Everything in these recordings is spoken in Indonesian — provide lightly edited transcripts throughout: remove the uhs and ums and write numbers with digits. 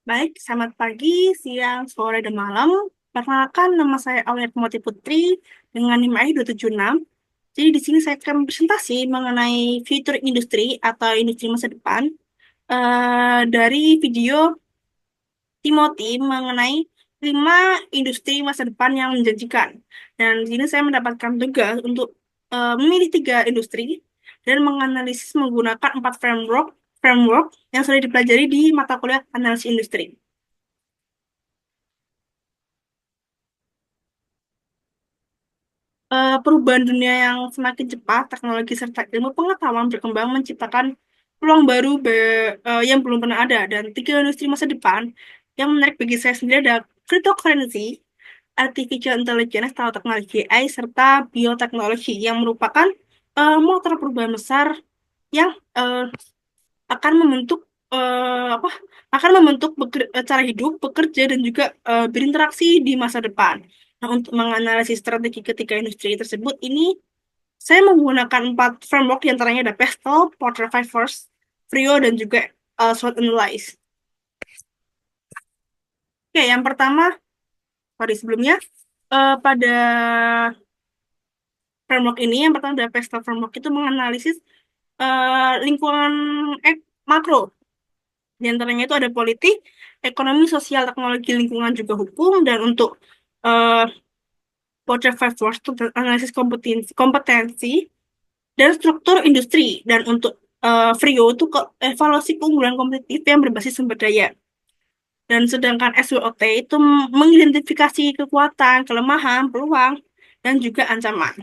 Baik, selamat pagi, siang, sore, dan malam. Perkenalkan, nama saya Aulia Putri Putri dengan NIM AI 276. Jadi di sini saya akan presentasi mengenai future industri atau industri masa depan dari video Timothy mengenai 5 industri masa depan yang menjanjikan. Dan di sini saya mendapatkan tugas untuk memilih 3 industri dan menganalisis menggunakan 4 framework yang sudah dipelajari di mata kuliah analisis industri. Perubahan dunia yang semakin cepat, teknologi serta ilmu pengetahuan berkembang menciptakan peluang baru yang belum pernah ada. Dan 3 industri masa depan yang menarik bagi saya sendiri ada cryptocurrency, artificial intelligence atau teknologi AI, serta bioteknologi yang merupakan motor perubahan besar yang akan membentuk apa akan membentuk cara hidup, bekerja dan juga berinteraksi di masa depan. Nah, untuk menganalisis strategi ketiga industri tersebut ini saya menggunakan 4 framework diantaranya ada Pestle, Porter First, Frio dan juga SWOT Analyze. Oke, yang pertama, sorry sebelumnya pada framework ini yang pertama ada Pestle framework itu menganalisis lingkungan makro. Di antaranya itu ada politik, ekonomi, sosial, teknologi, lingkungan, juga hukum. Dan untuk uh, Porter Five Force itu analisis kompetensi dan struktur industri. Dan untuk Frio itu evaluasi keunggulan kompetitif yang berbasis sumber daya. Dan sedangkan SWOT itu mengidentifikasi kekuatan, kelemahan, peluang, dan juga ancaman.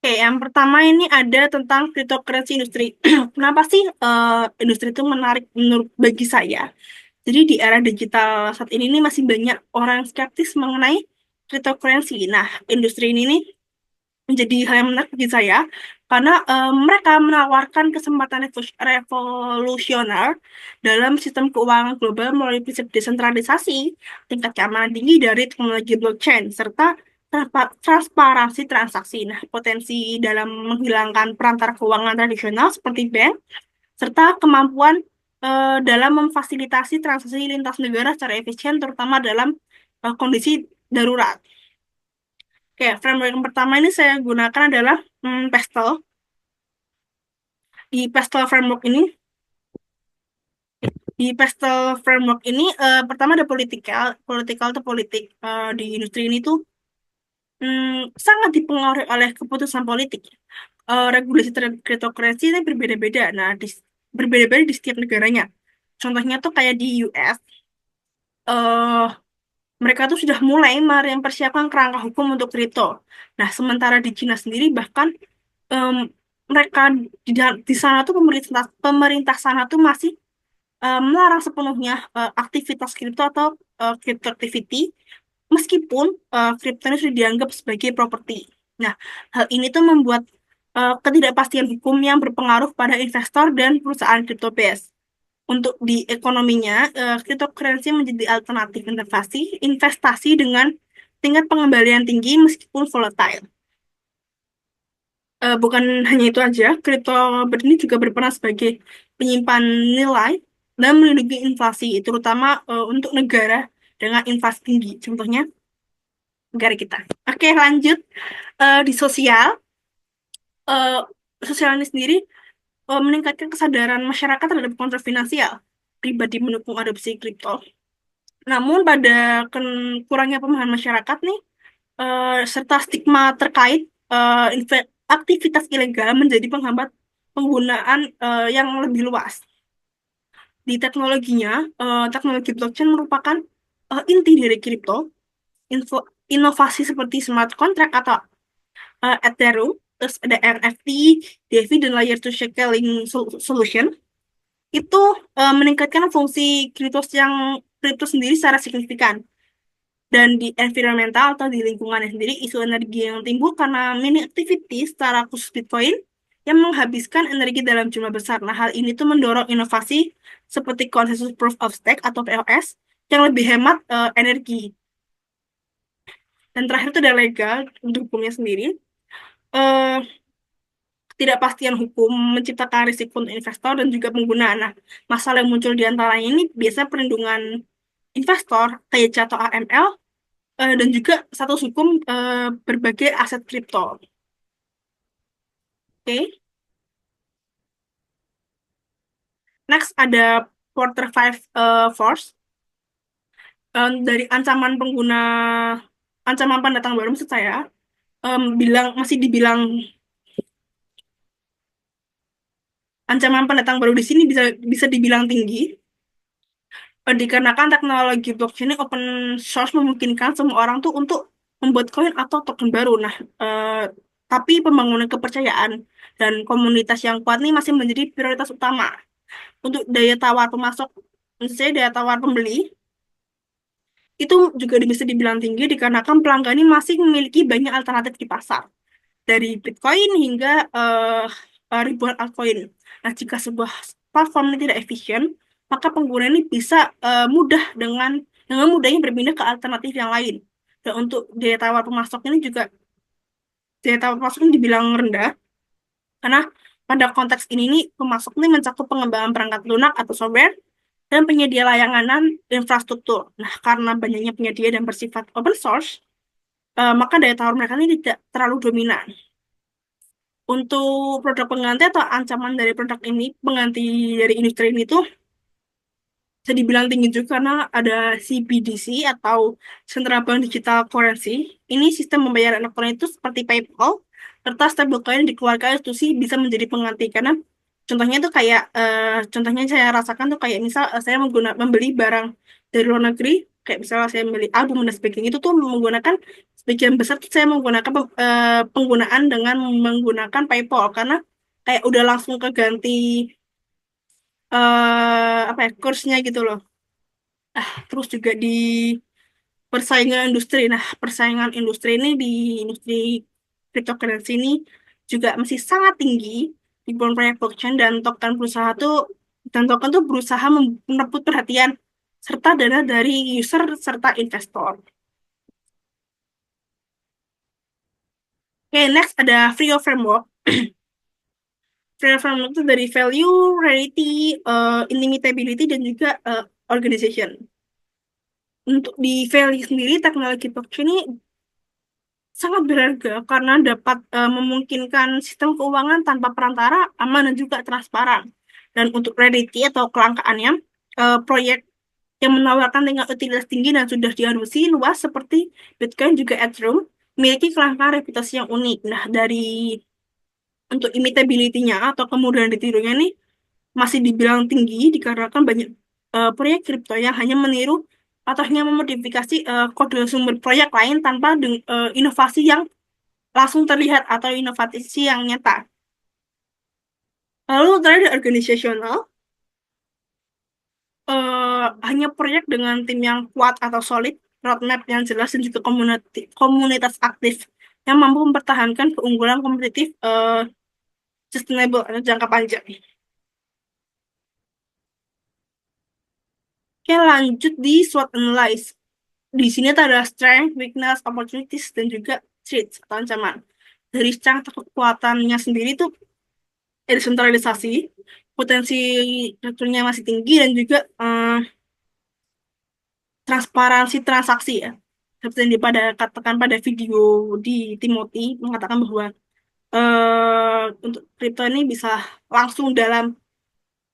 Oke, yang pertama ini ada tentang cryptocurrency industri. Kenapa sih industri itu menarik menurut bagi saya? Jadi di era digital saat ini nih masih banyak orang yang skeptis mengenai cryptocurrency. Nah, industri ini nih menjadi hal yang menarik bagi saya karena mereka menawarkan kesempatan revolusioner dalam sistem keuangan global melalui prinsip desentralisasi, tingkat keamanan tinggi dari teknologi blockchain, serta transparansi transaksi. Nah, potensi dalam menghilangkan perantara keuangan tradisional seperti bank, serta kemampuan dalam memfasilitasi transaksi lintas negara secara efisien, terutama dalam kondisi darurat. Oke, framework yang pertama ini saya gunakan adalah Pestle. Di Pestle framework ini, pertama ada politikal, politikal itu politik. Di industri ini tuh sangat dipengaruhi oleh keputusan politik. Regulasi terhadap cryptocurrency ini berbeda-beda. Nah, berbeda-beda di setiap negaranya. Contohnya tuh kayak di US, eh mereka tuh sudah mulai mempersiapkan kerangka hukum untuk kripto. Nah, sementara di Cina sendiri bahkan em, mereka di sana tuh pemerintah pemerintah sana tuh masih melarang sepenuhnya aktivitas kripto atau crypto activity meskipun kripto ini sudah dianggap sebagai properti. Nah, hal ini tuh membuat ketidakpastian hukum yang berpengaruh pada investor dan perusahaan kripto base. Untuk di ekonominya, cryptocurrency menjadi alternatif investasi dengan tingkat pengembalian tinggi meskipun volatile. Bukan hanya itu aja, kripto ini juga berperan sebagai penyimpan nilai dan melindungi inflasi, terutama untuk negara dengan inflasi tinggi. Contohnya negara kita. Oke, lanjut. Di eh, sosial ini sendiri meningkatkan kesadaran masyarakat terhadap kontrol finansial. Pribadi mendukung adopsi kripto. Namun pada kurangnya pemahaman masyarakat nih, serta stigma terkait aktivitas ilegal menjadi penghambat penggunaan yang lebih luas. Di teknologinya, teknologi blockchain merupakan inti dari kripto. Inovasi seperti smart contract atau Ethereum, terus ada NFT, DeFi, dan layer to scaling solution itu meningkatkan fungsi kripto sendiri secara signifikan. Dan di environmental atau di lingkungannya sendiri, isu energi yang timbul karena mini activity secara khusus Bitcoin yang menghabiskan energi dalam jumlah besar. Nah, hal ini tuh mendorong inovasi seperti konsensus proof of stake atau POS yang lebih hemat energi. Dan terakhir itu ada legal untuk hukumnya sendiri. Eh, ketidakpastian hukum menciptakan risiko untuk investor dan juga pengguna. Nah, masalah yang muncul di antaranya ini biasa perlindungan investor, TC atau AML, dan juga status hukum berbagai aset kripto. Oke, next ada Porter Five Force. Dari ancaman pendatang baru maksud saya, masih dibilang ancaman pendatang baru di sini bisa bisa dibilang tinggi. Dikarenakan teknologi blockchain ini open source memungkinkan semua orang tuh untuk membuat koin atau token baru. Nah, tapi pembangunan kepercayaan dan komunitas yang kuat ini masih menjadi prioritas utama. Untuk daya tawar pemasok, misalnya daya tawar pembeli, itu juga bisa dibilang tinggi dikarenakan pelanggan ini masih memiliki banyak alternatif di pasar. Dari Bitcoin hingga ribuan altcoin. Nah, jika sebuah platform ini tidak efisien, maka pengguna ini bisa dengan mudahnya berpindah ke alternatif yang lain. Dan untuk daya tawar pemasok ini juga daya tawar pemasok ini dibilang rendah karena pada konteks ini nih pemasok ini mencakup pengembangan perangkat lunak atau software dan penyedia layanan infrastruktur. Nah, karena banyaknya penyedia dan bersifat open source, maka daya tawar mereka ini tidak terlalu dominan. Untuk produk pengganti atau ancaman dari produk ini, pengganti dari industri ini tuh bisa dibilang tinggi juga karena ada CBDC atau Central Bank Digital Currency. Ini sistem pembayaran elektronik itu seperti PayPal, serta stablecoin yang dikeluarkan institusi bisa menjadi pengganti karena contohnya itu kayak contohnya yang saya rasakan tuh kayak misal saya membeli barang dari luar negeri, kayak misalnya saya membeli album dan sebagainya itu tuh menggunakan sebagian besar tuh saya menggunakan penggunaan dengan menggunakan PayPal karena kayak udah langsung keganti apa ya kursnya gitu loh. Terus juga di persaingan industri. Nah, persaingan industri ini di industri cryptocurrency ini juga masih sangat tinggi di proyek blockchain dan token tuh berusaha merebut perhatian serta dana dari user serta investor. Oke, next ada Frio Framework. Frio Framework itu dari value, rarity, immutability, dan juga organization. Untuk di value sendiri, teknologi blockchain ini sangat berharga karena dapat memungkinkan sistem keuangan tanpa perantara, aman dan juga transparan. Dan untuk rarity atau kelangkaannya, proyek yang menawarkan tingkat utilitas tinggi dan sudah diadopsi luas seperti Bitcoin juga Ethereum memiliki kelangkaan reputasi yang unik. Nah, dari untuk immutability-nya atau kemudahan ditirunya nih masih dibilang tinggi dikarenakan banyak proyek kripto yang hanya meniru atau hanya memodifikasi kode sumber proyek lain tanpa inovasi yang langsung terlihat atau inovasi yang nyata. Lalu terakhir organisasional, hanya proyek dengan tim yang kuat atau solid, roadmap yang jelas dan juga komunitas aktif yang mampu mempertahankan keunggulan kompetitif sustainable atau jangka panjang. Oke, lanjut di SWOT analysis. Di sini tuh ada strength, weakness, opportunities, dan juga threats atau ancaman. Dari strength atau kekuatannya sendiri tuh desentralisasi, potensi return-nya masih tinggi dan juga transparansi transaksi ya. Seperti yang pada katakan pada video di Timothy mengatakan bahwa untuk kripto ini bisa langsung dalam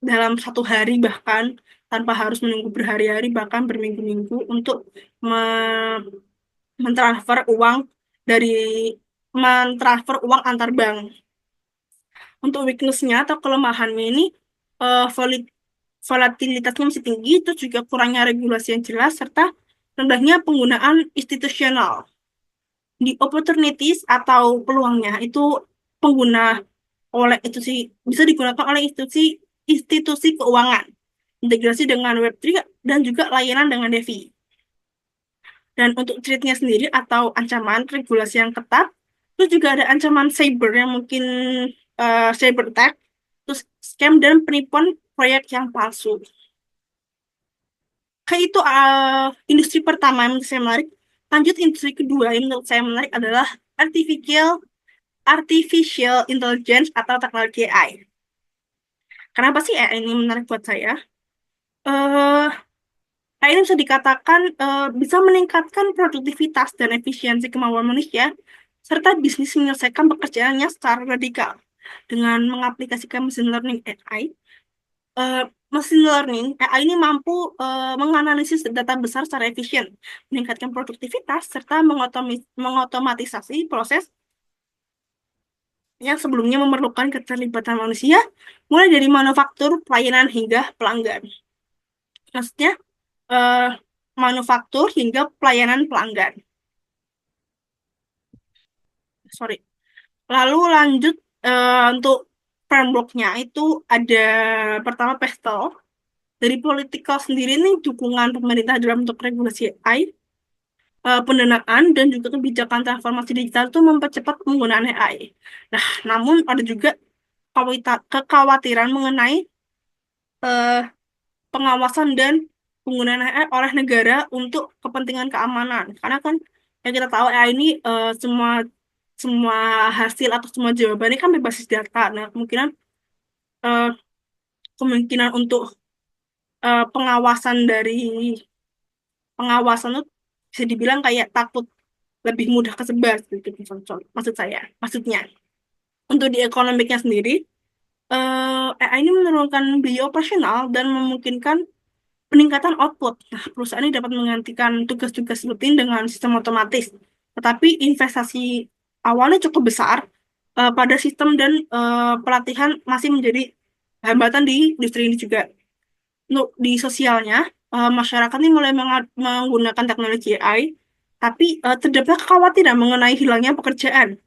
dalam satu hari bahkan tanpa harus menunggu berhari-hari bahkan berminggu-minggu untuk me- mentransfer uang dari mentransfer uang antar bank. Untuk weakness-nya atau kelemahannya ini volatilitasnya masih tinggi, itu juga kurangnya regulasi yang jelas serta rendahnya penggunaan institusional. Di opportunities atau peluangnya itu pengguna oleh institusi bisa digunakan oleh institusi institusi keuangan, integrasi dengan Web3 dan juga layanan dengan DeFi. Dan untuk threat-nya sendiri atau ancaman regulasi yang ketat, itu juga ada ancaman cyber yang mungkin cyber attack, terus scam dan penipuan proyek yang palsu. Kayak itu industri pertama yang menurut saya menarik. Lanjut industri kedua yang menurut saya menarik adalah artificial artificial intelligence atau teknologi AI. Kenapa sih AI ini menarik buat saya? Eh, AI ini bisa dikatakan bisa meningkatkan produktivitas dan efisiensi kemampuan manusia, serta bisnis menyelesaikan pekerjaannya secara radikal. Dengan mengaplikasikan machine learning AI, eh, machine learning AI ini mampu menganalisis data besar secara efisien, meningkatkan produktivitas, serta mengotomatisasi proses yang sebelumnya memerlukan keterlibatan manusia, mulai dari manufaktur, pelayanan, hingga pelanggan. Maksudnya, eh, manufaktur hingga pelayanan pelanggan. Sorry. Lalu lanjut untuk frameworknya itu ada pertama PESTEL. Dari politikal sendiri nih dukungan pemerintah dalam bentuk regulasi AI, pendanaan dan juga kebijakan transformasi digital itu mempercepat penggunaan AI. Nah, namun ada juga kekhawatiran mengenai eh, pengawasan dan penggunaan AI oleh negara untuk kepentingan keamanan. Karena kan yang kita tahu AI ini semua semua hasil atau semua jawaban ini kan berbasis data. Nah, eh, kemungkinan untuk pengawasan itu bisa dibilang kayak takut lebih mudah kesebar gitu maksud saya. Maksudnya untuk di ekonomiknya sendiri AI ini menurunkan biaya operasional dan memungkinkan peningkatan output. Nah, perusahaan ini dapat menggantikan tugas-tugas rutin dengan sistem otomatis. Tetapi investasi awalnya cukup besar pada sistem dan pelatihan masih menjadi hambatan di industri ini juga. Untuk di sosialnya, masyarakat ini mulai menggunakan teknologi AI, tapi terdapat kekhawatiran mengenai hilangnya pekerjaan,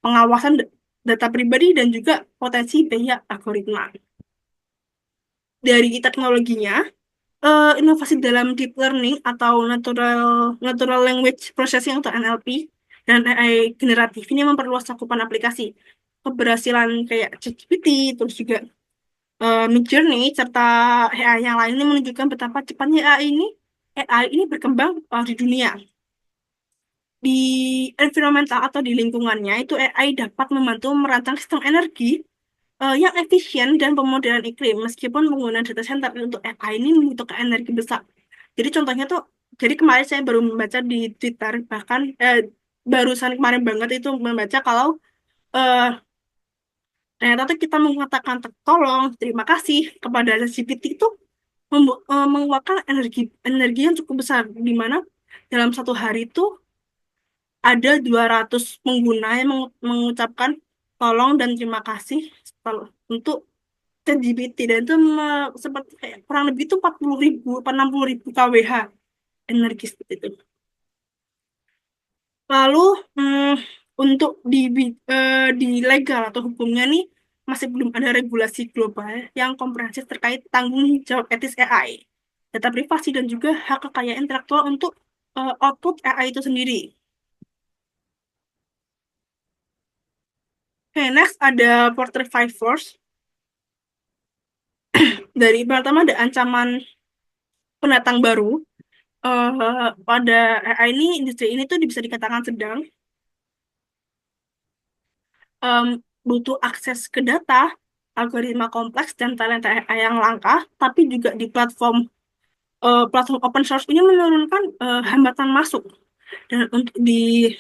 pengawasan data pribadi, dan juga potensi biaya algoritma. Dari teknologinya, inovasi dalam deep learning atau natural language processing atau NLP dan AI generatif ini memperluas cakupan aplikasi. Keberhasilan kayak ChatGPT, terus juga Midjourney serta AI yang lain ini menunjukkan betapa cepatnya AI ini berkembang di dunia. Di environmental atau di lingkungannya itu AI dapat membantu merancang sistem energi yang efisien dan pemodelan iklim meskipun penggunaan data center untuk AI ini membutuhkan energi besar. Jadi contohnya tuh, jadi kemarin saya baru membaca di Twitter bahkan barusan kemarin banget itu membaca kalau eh, ternyata tuh kita mengatakan tolong, terima kasih kepada ChatGPT itu mengeluarkan energi energi yang cukup besar di mana dalam satu hari itu ada 200 pengguna yang mengucapkan tolong dan terima kasih untuk ChatGPT dan itu seperti kayak kurang lebih itu 40.000 atau 60.000 kWh energi seperti itu. Lalu untuk di legal atau hukumnya nih masih belum ada regulasi global yang komprehensif terkait tanggung jawab etis AI, data privasi dan juga hak kekayaan intelektual untuk output AI itu sendiri. Oke, next ada Porter Five Force. Dari pertama ada ancaman pendatang baru. Pada AI ini, industri ini tuh bisa dikatakan sedang em, butuh akses ke data, algoritma kompleks, dan talenta AI yang langka, tapi juga di platform open source ini menurunkan hambatan masuk. Dan untuk di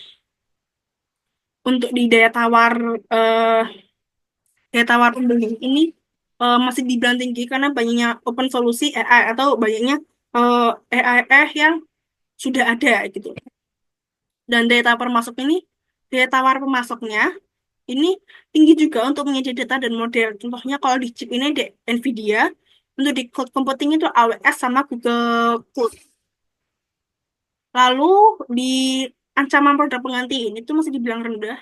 eh, daya tawar pembeli ini masih dibilang tinggi karena banyaknya open solusi AI atau banyaknya AI yang sudah ada gitu. Dan daya tawar pemasoknya ini tinggi juga untuk menjadi data dan model. Contohnya kalau di chip ini ada NVIDIA, untuk di cloud computing itu AWS sama Google Cloud. Lalu di ancaman produk pengganti ini itu masih dibilang rendah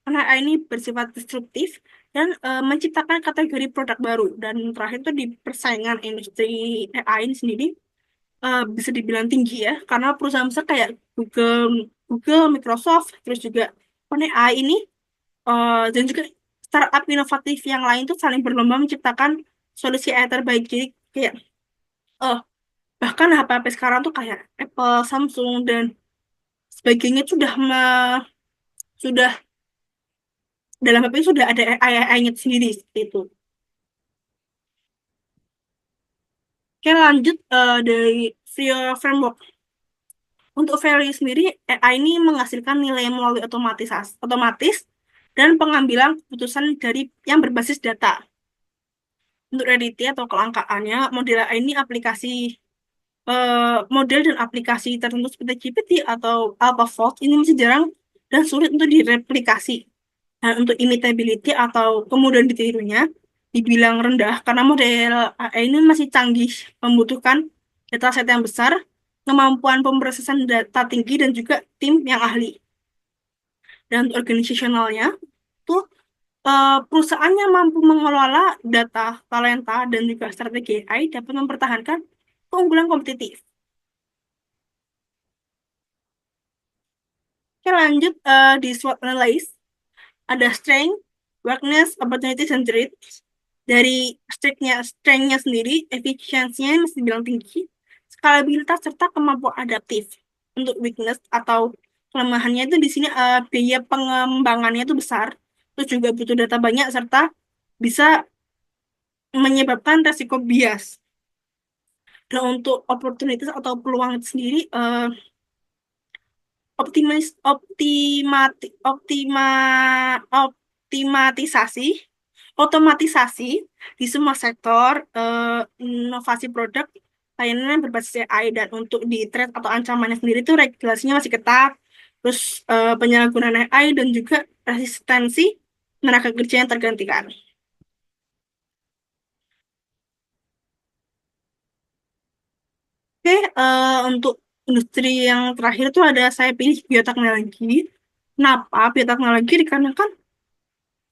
karena AI ini bersifat disruptif dan menciptakan kategori produk baru. Dan terakhir itu di persaingan industri AI ini sendiri bisa dibilang tinggi ya karena perusahaan besar kayak Google, Microsoft, terus juga OpenAI ini dan juga startup inovatif yang lain tuh saling berlomba menciptakan solusi AI terbaik. Jadi kayak eh bahkan HP-HP sekarang tuh kayak Apple, Samsung dan sebagainya sudah dalam HP sudah ada AI-nya sendiri seperti itu. Oke, lanjut dari framework. Untuk value sendiri, AI ini menghasilkan nilai melalui otomatis dan pengambilan keputusan dari yang berbasis data. Untuk rarity atau kelangkaannya, model AI ini model dan aplikasi tertentu seperti GPT atau AlphaFold ini masih jarang dan sulit untuk direplikasi. Dan untuk imitability atau kemudahan ditirunya dibilang rendah karena model AI ini masih canggih, membutuhkan dataset yang besar, kemampuan pemrosesan data tinggi, dan juga tim yang ahli. Dan untuk organisasionalnya, tuh perusahaannya mampu mengelola data, talenta, dan juga strategi AI dapat mempertahankan keunggulan kompetitif. Oke, lanjut di SWOT analysis. Ada strength, weakness, opportunities, and threats. Dari strength-nya sendiri, efisiensinya masih dibilang tinggi, skalabilitas serta kemampuan adaptif. Untuk weakness atau kelemahannya itu di sini biaya pengembangannya itu besar, terus juga butuh data banyak serta bisa menyebabkan resiko bias. Dan untuk opportunities atau peluang itu sendiri, optimis, optimati, optima, optimatisasi, otomatisasi di semua sektor, inovasi produk, layanan yang berbasis AI, dan untuk di threat atau ancamannya sendiri itu regulasinya masih ketat, terus penyalahgunaan AI dan juga resistensi tenaga kerja yang tergantikan. Oke, untuk industri yang terakhir itu ada saya pilih bioteknologi. Kenapa bioteknologi? Dikarenakan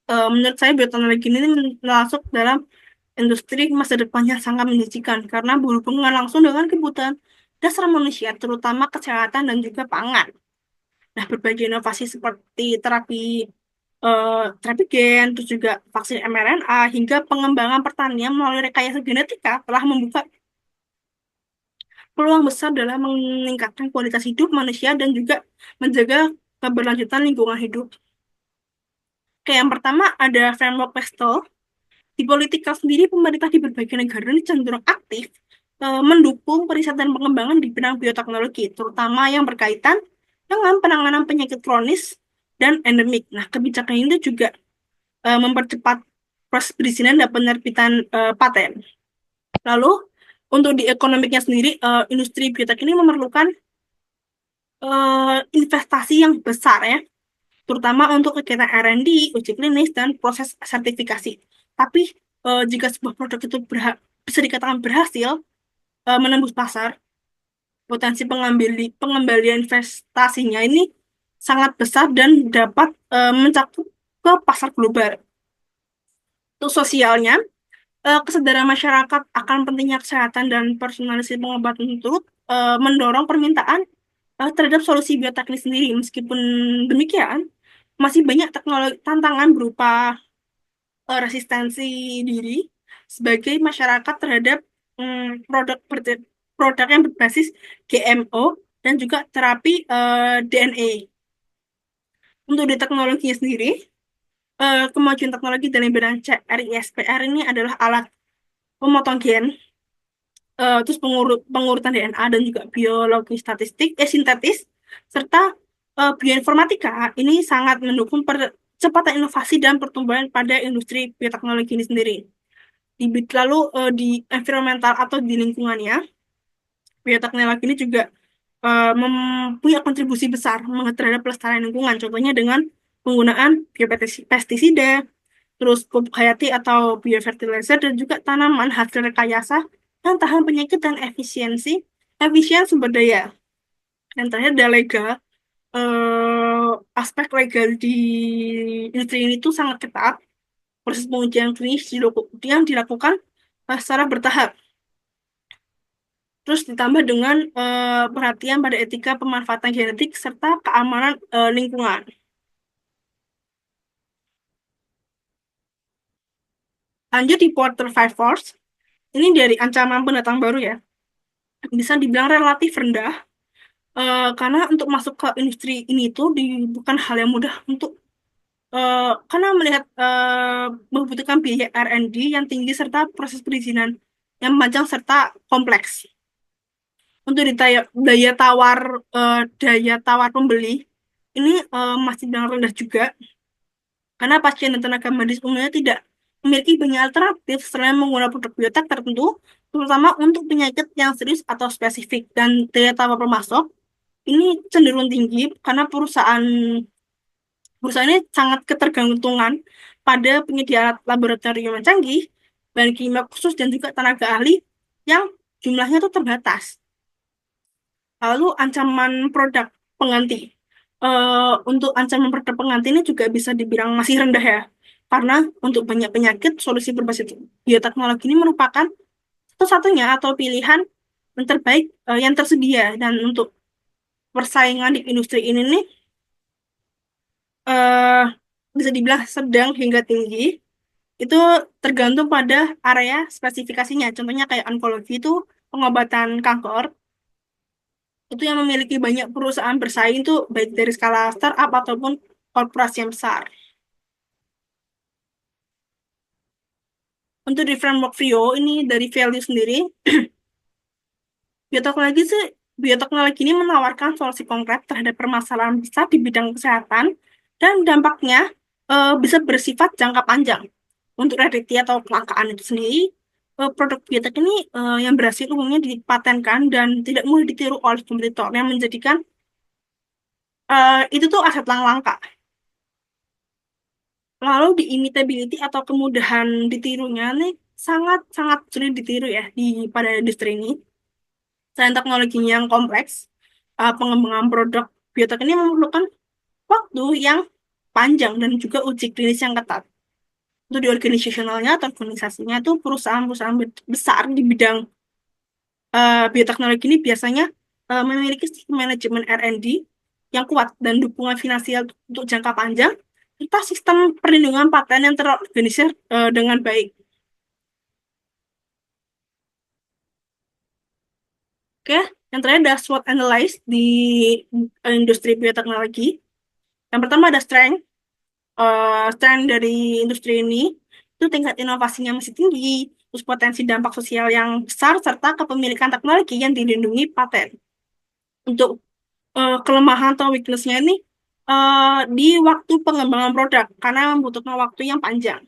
menurut saya bioteknologi ini masuk dalam industri masa depan yang sangat menjanjikan karena berhubungan langsung dengan kebutuhan dasar manusia, terutama kesehatan dan juga pangan. Nah, berbagai inovasi seperti terapi gen, terus juga vaksin mRNA, hingga pengembangan pertanian melalui rekayasa genetika telah membuka peluang besar dalam meningkatkan kualitas hidup manusia dan juga menjaga keberlanjutan lingkungan hidup. Kayak yang pertama ada framework PESTEL. Di politika sendiri, pemerintah di berbagai negara ini cenderung aktif mendukung riset dan pengembangan di bidang bioteknologi, terutama yang berkaitan dengan penanganan penyakit kronis dan endemik. Nah, kebijakan ini juga mempercepat proses perizinan dan penerbitan paten. Lalu, untuk di ekonomiknya sendiri, industri biotek ini memerlukan investasi yang besar ya, terutama untuk kegiatan R&D, uji klinis, dan proses sertifikasi. Tapi jika sebuah produk itu bisa dikatakan berhasil menembus pasar, potensi pengembalian investasinya ini sangat besar dan dapat mencakup ke pasar global. Untuk sosialnya, kesadaran masyarakat akan pentingnya kesehatan dan personalisasi pengobatan turut mendorong permintaan terhadap solusi bioteknis sendiri. Meskipun demikian, masih banyak teknologi tantangan berupa resistensi diri sebagai masyarakat terhadap produk yang berbasis GMO dan juga terapi DNA. Untuk di teknologinya sendiri, kemajuan teknologi dalam bidang CRISPR ini adalah alat pemotong gen, terus pengurutan DNA dan juga biologi sintetis, serta bioinformatika ini sangat mendukung percepatan inovasi dan pertumbuhan pada industri bioteknologi ini sendiri. Lalu di environmental atau di lingkungannya, bioteknologi ini juga mempunyai kontribusi besar terhadap pelestarian lingkungan. Contohnya dengan penggunaan biopestisida, terus pupuk hayati atau biofertilizer, dan juga tanaman hasil rekayasa yang tahan penyakit dan efisien sumber daya. Dan terakhir ada legal. Aspek legal di industri ini tuh sangat ketat. Proses pengujian klinis yang dilakukan secara bertahap. Terus ditambah dengan perhatian pada etika pemanfaatan genetik serta keamanan lingkungan. Lanjut di quarter five force, ini dari ancaman pendatang baru ya, bisa dibilang relatif rendah karena untuk masuk ke industri ini bukan hal yang mudah untuk Karena melihat membutuhkan biaya R&D yang tinggi serta proses perizinan yang panjang serta kompleks. Untuk daya tawar pembeli ini masih sangat rendah juga karena pasien dan tenaga medis umumnya tidak memiliki banyak alternatif selain menggunakan produk biotek tertentu, terutama untuk penyakit yang serius atau spesifik. Dan daya tawar pemasok ini cenderung tinggi karena perusahaan ini sangat ketergantungan pada penyedia alat laboratorium yang canggih, bahan kimia khusus, dan juga tenaga ahli yang jumlahnya itu terbatas. Lalu ancaman produk pengganti. Untuk ancaman produk pengganti ini juga bisa dibilang masih rendah ya. Karena untuk banyak penyakit, solusi berbasis bioteknologi ini merupakan satu-satunya atau pilihan yang terbaik yang tersedia. Dan untuk persaingan di industri ini nih, eh, bisa dibilang sedang hingga tinggi. Itu tergantung pada area spesifikasinya. Contohnya kayak onkologi itu pengobatan kanker itu yang memiliki banyak perusahaan bersaing tuh baik dari skala startup ataupun korporasi yang besar. Untuk di framework Vio ini dari value sendiri, bioteknologi sih bioteknologi ini menawarkan solusi konkret terhadap permasalahan besar di bidang kesehatan dan dampaknya bisa bersifat jangka panjang. Untuk rarity atau kelangkaan itu sendiri, produk biotek ini yang berhasil umumnya dipatenkan dan tidak mudah ditiru oleh kompetitor yang menjadikan itu tuh aset langka. Lalu di imitability atau kemudahan ditirunya nih sangat-sangat sulit ditiru ya pada industri ini. Selain teknologinya yang kompleks, pengembangan produk biotek ini memerlukan waktu yang panjang dan juga uji klinis yang ketat. Untuk di organisasionalnya atau organisasinya itu perusahaan-perusahaan besar di bidang bioteknologi ini biasanya memiliki sistem manajemen R&D yang kuat dan dukungan finansial untuk jangka panjang, serta sistem perlindungan paten yang terorganisir dengan baik. Oke, yang terakhir ada SWOT analysis di industri bioteknologi. Yang pertama ada strength. Strength dari industri ini itu tingkat inovasinya masih tinggi, terus potensi dampak sosial yang besar, serta kepemilikan teknologi yang dilindungi paten. Untuk kelemahan atau weakness-nya ini di waktu pengembangan produk, karena membutuhkan waktu yang panjang,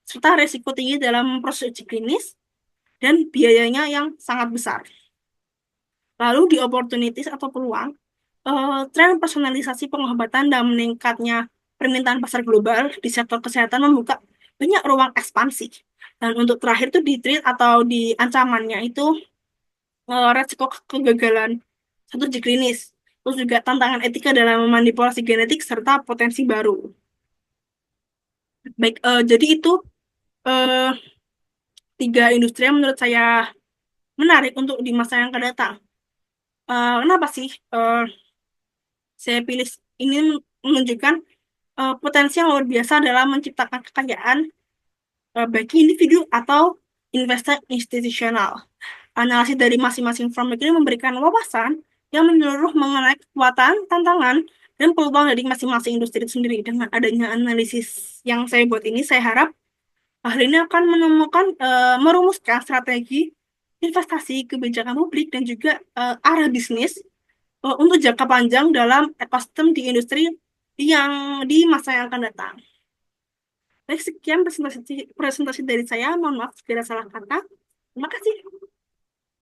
serta risiko tinggi dalam proses uji klinis dan biayanya yang sangat besar. Lalu di opportunities atau peluang, tren personalisasi pengobatan dan meningkatnya permintaan pasar global di sektor kesehatan membuka banyak ruang ekspansi. Dan untuk terakhir itu di threat atau di ancamannya itu resiko kegagalan satu uji klinis. Terus juga tantangan etika dalam memanipulasi genetik serta potensi baru. Baik, jadi itu eh, tiga industri yang menurut saya menarik untuk di masa yang akan datang. Kenapa sih saya pilih ini menunjukkan potensi yang luar biasa dalam menciptakan kekayaan bagi individu atau investor institusional. Analisis dari masing-masing firm ini memberikan wawasan yang menyeluruh mengenai kekuatan, tantangan, dan peluang dari masing-masing industri itu sendiri. Dengan adanya analisis yang saya buat ini, saya harap ahli ini akan merumuskan strategi investasi, kebijakan publik, dan juga arah bisnis untuk jangka panjang dalam ekosistem di industri yang di masa yang akan datang. Baik, sekian presentasi dari saya. Mohon maaf jika ada salah kata. Terima kasih.